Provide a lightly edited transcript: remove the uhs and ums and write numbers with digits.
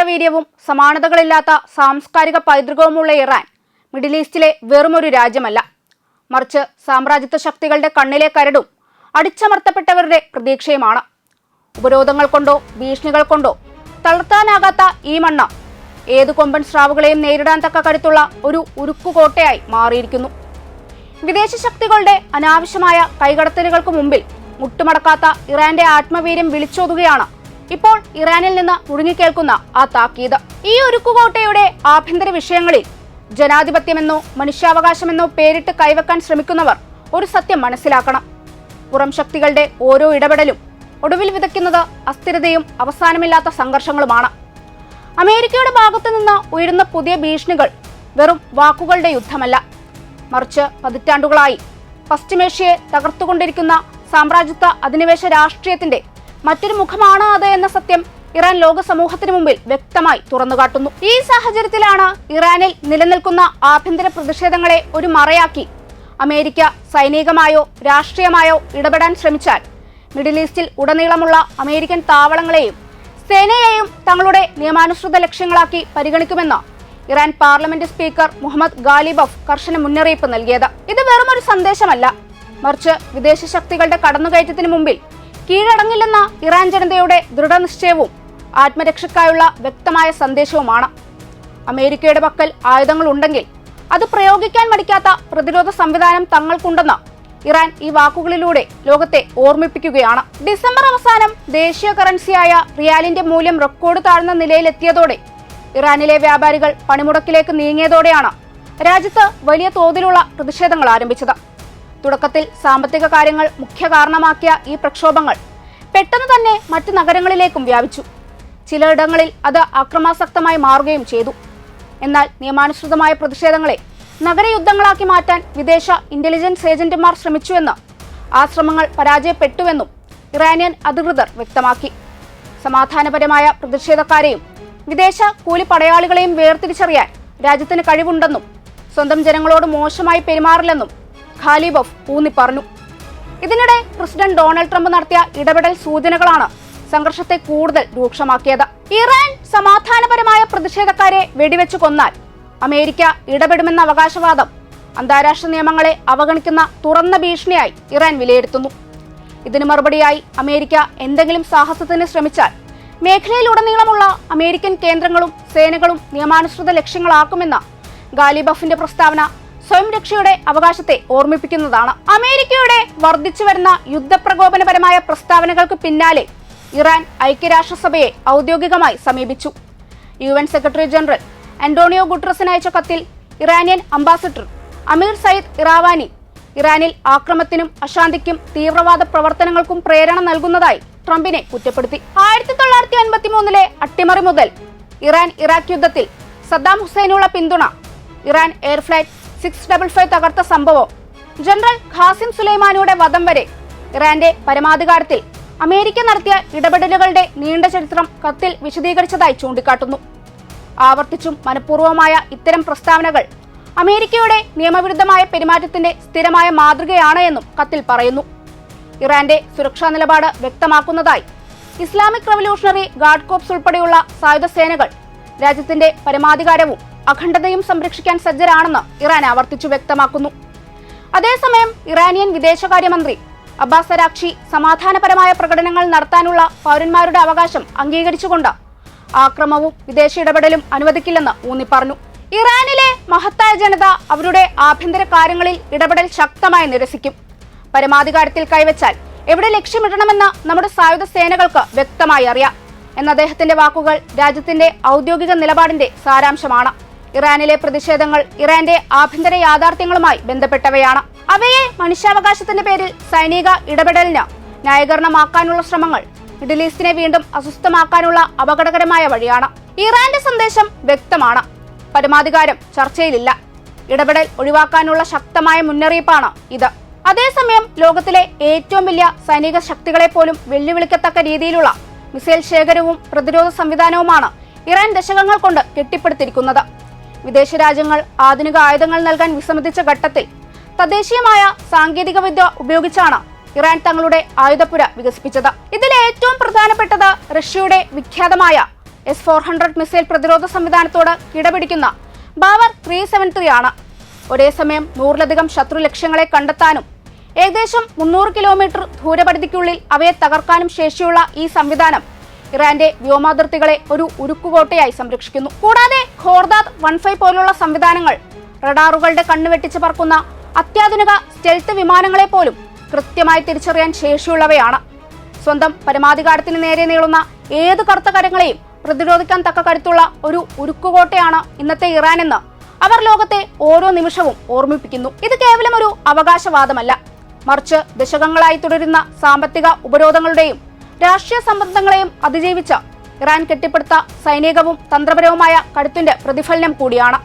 ആണവായുധവീര്യവും സമാനതകളില്ലാത്ത സാംസ്കാരിക പൈതൃകവുമുള്ള Iran middle ഈസ്റ്റിലെ വെറുമൊരു രാജ്യമല്ല, മറിച്ച് സാമ്രാജ്യത്വ ശക്തികളുടെ കണ്ണിലെ കരടും അടിച്ചമർത്തപ്പെട്ടവരുടെ പ്രതീക്ഷയുമാണ്. ഉപരോധങ്ങൾ കൊണ്ടോ ഭീഷണികൾ കൊണ്ടോ തളർത്താനാകാത്ത ഈ മണ്ണ് ഏതു കൊമ്പൻ സ്രാവുകളെയും നേരിടാൻ തക്ക കരുത്തുള്ള ഒരു ഉരുക്കുകോട്ടയായി മാറിയിരിക്കുന്നു. വിദേശ ശക്തികളുടെ അനാവശ്യമായ കൈകടത്തലുകൾക്ക് മുമ്പിൽ മുട്ടുമടക്കാത്ത ഇറാന്റെ ആത്മവീര്യം വിളിച്ചോതുകയാണ് ഇപ്പോൾ ഇറാനിൽ നിന്ന് മുഴങ്ങിക്കേൾക്കുന്ന ആ താക്കീത്. ഈ ഉരുക്കുകോട്ടയുടെ ആഭ്യന്തര വിഷയങ്ങളിൽ ജനാധിപത്യമെന്നോ മനുഷ്യാവകാശമെന്നോ പേരിട്ട് കൈവെക്കാൻ ശ്രമിക്കുന്നവർ ഒരു സത്യം മനസ്സിലാക്കണം. പുറം ശക്തികളുടെ ഓരോ ഇടപെടലും ഒടുവിൽ വിതയ്ക്കുന്നത് അസ്ഥിരതയും അവസാനമില്ലാത്ത സംഘർഷങ്ങളുമാണ്. അമേരിക്കയുടെ ഭാഗത്തു നിന്ന് ഉയരുന്ന പുതിയ ഭീഷണികൾ വെറും വാക്കുകളുടെ യുദ്ധമല്ല, മറിച്ച് പതിറ്റാണ്ടുകളായി പശ്ചിമേഷ്യയെ തകർത്തുകൊണ്ടിരിക്കുന്ന സാമ്രാജ്യത്വ അധിനിവേശ രാഷ്ട്രീയത്തിന്റെ മറ്റൊരു മുഖമാണ് അത് എന്ന സത്യം ഇറാൻ ലോക സമൂഹത്തിന് മുമ്പിൽ വ്യക്തമായി തുറന്നുകാട്ടുന്നു. ഈ സാഹചര്യത്തിലാണ് ഇറാനിൽ നിലനിൽക്കുന്ന ആഭ്യന്തര പ്രതിഷേധങ്ങളെ ഒരു മറയാക്കി അമേരിക്ക സൈനികമായോ രാഷ്ട്രീയമായോ ഇടപെടാൻ ശ്രമിച്ചാൽ മിഡിൽ ഈസ്റ്റിൽ ഉടനീളമുള്ള അമേരിക്കൻ താവളങ്ങളെയും സേനയെയും തങ്ങളുടെ നിയമാനുസൃത ലക്ഷ്യങ്ങളാക്കി പരിഗണിക്കുമെന്ന് ഇറാൻ പാർലമെന്റ് സ്പീക്കർ മുഹമ്മദ് ഗാലിബഫ് കർശന മുന്നറിയിപ്പ് നൽകിയത്. ഇത് വെറുമൊരു സന്ദേശമല്ല, മറിച്ച് വിദേശ ശക്തികളുടെ കടന്നുകയറ്റത്തിന് മുമ്പിൽ കീഴടങ്ങില്ലെന്ന ഇറാൻ ജനതയുടെ ദൃഢനിശ്ചയവും ആത്മരക്ഷയ്ക്കായുള്ള വ്യക്തമായ സന്ദേശവുമാണ്. അമേരിക്കയുടെ പക്കൽ ആയുധങ്ങൾ ഉണ്ടെങ്കിൽ അത് പ്രയോഗിക്കാൻ മടിക്കാത്ത പ്രതിരോധ സംവിധാനം തങ്ങൾക്കുണ്ടെന്ന് ഇറാൻ ഈ വാക്കുകളിലൂടെ ലോകത്തെ ഓർമ്മിപ്പിക്കുകയാണ്. ഡിസംബർ അവസാനം ദേശീയ കറൻസിയായ റിയാലിന്റെ മൂല്യം റെക്കോർഡ് താഴ്ന്ന നിലയിലെത്തിയതോടെ ഇറാനിലെ വ്യാപാരികൾ പണിമുടക്കിലേക്ക് നീങ്ങിയതോടെയാണ് രാജ്യത്ത് വലിയ തോതിലുള്ള പ്രതിഷേധങ്ങൾ ആരംഭിച്ചത്. തുടക്കത്തിൽ സാമ്പത്തിക കാര്യങ്ങൾ മുഖ്യ കാരണമാക്കിയ ഈ പ്രക്ഷോഭങ്ങൾ പെട്ടെന്ന് തന്നെ മറ്റ് നഗരങ്ങളിലേക്കും വ്യാപിച്ചു. ചിലയിടങ്ങളിൽ അത് അക്രമാസക്തമായി മാറുകയും ചെയ്തു. എന്നാൽ നിയമാനുസൃതമായ പ്രതിഷേധങ്ങളെ നഗരയുദ്ധങ്ങളാക്കി മാറ്റാൻ വിദേശ ഇന്റലിജൻസ് ഏജന്റുമാർ ശ്രമിച്ചുവെന്ന്, ആ ശ്രമങ്ങൾ പരാജയപ്പെട്ടുവെന്നും ഇറാനിയൻ അധികൃതർ വ്യക്തമാക്കി. സമാധാനപരമായ പ്രതിഷേധക്കാരെയും വിദേശ കൂലി പടയാളികളെയും വേർതിരിച്ചറിയാൻ രാജ്യത്തിന് കഴിവുണ്ടെന്നും സ്വന്തം ജനങ്ങളോട് മോശമായി പെരുമാറില്ലെന്നും ഖാലിബഫ് ഊന്നിപ്പറഞ്ഞു. ഇതിനിടെ പ്രസിഡന്റ് ഡൊണാൾഡ് ട്രംപ് നടത്തിയ ഇടപെടൽ സൂചനകളാണ് സംഘർഷത്തെ കൂടുതൽ രൂക്ഷമാക്കിയത്. ഇറാൻ സമാധാനപരമായ പ്രതിഷേധക്കാരെ വെടിവെച്ചു കൊന്നാൽ അമേരിക്ക ഇടപെടുമെന്ന അവകാശവാദം അന്താരാഷ്ട്ര നിയമങ്ങളെ അവഗണിക്കുന്ന തുറന്ന ഭീഷണിയായി ഇറാൻ വിലയിരുത്തുന്നു. ഇതിന് മറുപടിയായി അമേരിക്ക എന്തെങ്കിലും സാഹസത്തിന് ശ്രമിച്ചാൽ മേഖലയിലുടനീളമുള്ള അമേരിക്കൻ കേന്ദ്രങ്ങളും സേനകളും നിയമാനുസൃത ലക്ഷ്യങ്ങളാക്കുമെന്ന ഗാലിബഫിന്റെ പ്രസ്താവന സ്വയം രക്ഷയുടെ അവകാശത്തെ ഓർമ്മിപ്പിക്കുന്നതാണ്. അമേരിക്കയുടെ വർദ്ധിച്ചുവരുന്ന യുദ്ധപ്രകോപനപരമായ പ്രസ്താവനകൾക്ക് പിന്നാലെ ഇറാൻ ഐക്യരാഷ്ട്രസഭയെ ഔദ്യോഗികമായി സമീപിച്ചു. UN സെക്രട്ടറി ജനറൽ അന്റോണിയോ ഗുട്ടറസിന് അയച്ച കത്തിൽ ഇറാനിയൻ അംബാസിഡർ അമീർ സയ്യിദ് ഇറാവാനി ഇറാനിൽ ആക്രമണത്തിനും അശാന്തിക്കും തീവ്രവാദ പ്രവർത്തനങ്ങൾക്കും പ്രേരണ നൽകുന്നതായി ട്രംപിനെ കുറ്റപ്പെടുത്തി. 1953 അട്ടിമറി മുതൽ ഇറാൻ ഇറാഖ് യുദ്ധത്തിൽ സദ്ദാം ഹുസൈനുള്ള പിന്തുണ, ഇറാൻ എയർ ഫ്ലൈറ്റ് 655 തകർത്ത സംഭവം, ജനറൽ ഖാസിം സുലൈമാനിയുടെ വധം വരെ ഇറാന്റെ പരമാധികാരത്തിൽ അമേരിക്ക നടത്തിയ ഇടപെടലുകളുടെ നീണ്ട ചരിത്രം കത്തിൽ വിശദീകരിച്ചതായി ചൂണ്ടിക്കാട്ടുന്നു. ആവർത്തിച്ചും മനഃപൂർവ്വമായ ഇത്തരം പ്രസ്താവനകൾ അമേരിക്കയുടെ നിയമവിരുദ്ധമായ പെരുമാറ്റത്തിന്റെ സ്ഥിരമായ മാതൃകയാണ് എന്നും കത്തിൽ പറയുന്നു. ഇറാന്റെ സുരക്ഷാ നിലപാട് വ്യക്തമാക്കുന്നതായി ഇസ്ലാമിക് റവല്യൂഷണറി ഗാർഡ് കോർപ്സ് ഉൾപ്പെടെയുള്ള സായുധ സേനകൾ രാജ്യത്തിന്റെ പരമാധികാരവും അഖണ്ഡതയും സംരക്ഷിക്കാൻ സജ്ജരാണെന്ന് ഇറാൻ ആവർത്തിച്ചു വ്യക്തമാക്കുന്നു. അതേസമയം ഇറാനിയൻ വിദേശകാര്യമന്ത്രി അബ്ബാസ് അരാഖ്ചി സമാധാനപരമായ പ്രകടനങ്ങൾ നടത്താനുള്ള പൗരന്മാരുടെ അവകാശം അംഗീകരിച്ചുകൊണ്ട് ആക്രമണവും വിദേശ ഇടപെടലും അനുവദിക്കില്ലെന്ന് ഊന്നിപ്പറഞ്ഞു. ഇറാനിലെ മഹത്തായ ജനത അവരുടെ ആഭ്യന്തര കാര്യങ്ങളിൽ ഇടപെടൽ ശക്തമായി നിരസിക്കും. പരമാധികാരത്തിൽ കൈവച്ചാൽ എവിടെ ലക്ഷ്യമിടണമെന്ന് നമ്മുടെ സായുധ സേനകൾക്ക് വ്യക്തമായി അറിയാം എന്ന അദ്ദേഹത്തിന്റെ വാക്കുകൾ രാജ്യത്തിന്റെ ഔദ്യോഗിക നിലപാടിന്റെ സാരാംശമാണ്. ഇറാനിലെ പ്രതിഷേധങ്ങൾ ഇറാന്റെ ആഭ്യന്തര യാഥാർത്ഥ്യങ്ങളുമായി ബന്ധപ്പെട്ടവയാണ്. അവയെ മനുഷ്യാവകാശത്തിന്റെ പേരിൽ സൈനിക ഇടപെടലിന് ന്യായീകരണമാക്കാനുള്ള ശ്രമങ്ങൾ മിഡിൽ ഈസ്റ്റിനെ വീണ്ടും അസ്വസ്ഥമാക്കാനുള്ള അപകടകരമായ വഴിയാണ്. ഇറാന്റെ സന്ദേശം വ്യക്തമാണ്: പരമാധികാരം ചർച്ചയിലില്ല. ഇടപെടൽ ഒഴിവാക്കാനുള്ള ശക്തമായ മുന്നറിയിപ്പാണ് ഇത്. അതേസമയം ലോകത്തിലെ ഏറ്റവും വലിയ സൈനിക ശക്തികളെ പോലും വെല്ലുവിളിക്കത്തക്ക രീതിയിലുള്ള മിസൈൽ ശേഖരവും പ്രതിരോധ സംവിധാനവുമാണ് ഇറാൻ ദശകങ്ങൾ കൊണ്ട് കെട്ടിപ്പടുത്തിരിക്കുന്നത്. വിദേശ രാജ്യങ്ങൾ ആധുനിക ആയുധങ്ങൾ നൽകാൻ വിസമ്മതിച്ച ഘട്ടത്തിൽ തദ്ദേശീയമായ സാങ്കേതിക വിദ്യ ഉപയോഗിച്ചാണ് ഇറാൻ തങ്ങളുടെ ആയുധപ്പുര വികസിപ്പിച്ചത്. ഇതിൽ ഏറ്റവും പ്രധാനപ്പെട്ടത് റഷ്യയുടെ വിഖ്യാതമായ S-400 മിസൈൽ പ്രതിരോധ സംവിധാനത്തോട് കിടപിടിക്കുന്ന ബാവർ 373 ആണ്. ഒരേ സമയം 100-ലധികം ശത്രു ലക്ഷ്യങ്ങളെ കണ്ടെത്താനും ഏകദേശം 300 കിലോമീറ്റർ ദൂരപരിധിക്കുള്ളിൽ അവയെ തകർക്കാനും ശേഷിയുള്ള ഈ സംവിധാനം ഇറാന്റെ വ്യോമാതിർത്തികളെ ഒരു ഉരുക്കുകോട്ടയായി സംരക്ഷിക്കുന്നു. കൂടാതെ ഖോർദാദ് 15 പോലുള്ള സംവിധാനങ്ങൾ റഡാറുകളുടെ കണ്ണുവെട്ടിച്ച് പറക്കുന്ന അത്യാധുനിക സ്റ്റെൽത്ത് വിമാനങ്ങളെ പോലും കൃത്യമായി തിരിച്ചറിയാൻ ശേഷിയുള്ളവയാണ്. സ്വന്തം പരമാധികാരത്തിന് നേരെ നീളുന്ന ഏത് കറുത്ത കരങ്ങളെയും പ്രതിരോധിക്കാൻ തക്ക കരുത്തുള്ള ഒരു ഉരുക്കുകോട്ടയാണ് ഇന്നത്തെ ഇറാൻ എന്ന് അവർ ലോകത്തെ ഓരോ നിമിഷവും ഓർമ്മിപ്പിക്കുന്നു. ഇത് കേവലം ഒരു അവകാശവാദമല്ല, മറിച്ച് ദശകങ്ങളായി തുടരുന്ന സാമ്പത്തിക ഉപരോധങ്ങളുടെയും രാഷ്ട്രീയ സമ്മർദ്ദങ്ങളെയും അതിജീവിച്ച ഇറാൻ കെട്ടിപ്പടുത്ത സൈനികവും തന്ത്രപരവുമായ കരുത്തിന്റെ പ്രതിഫലനം കൂടിയാണ്.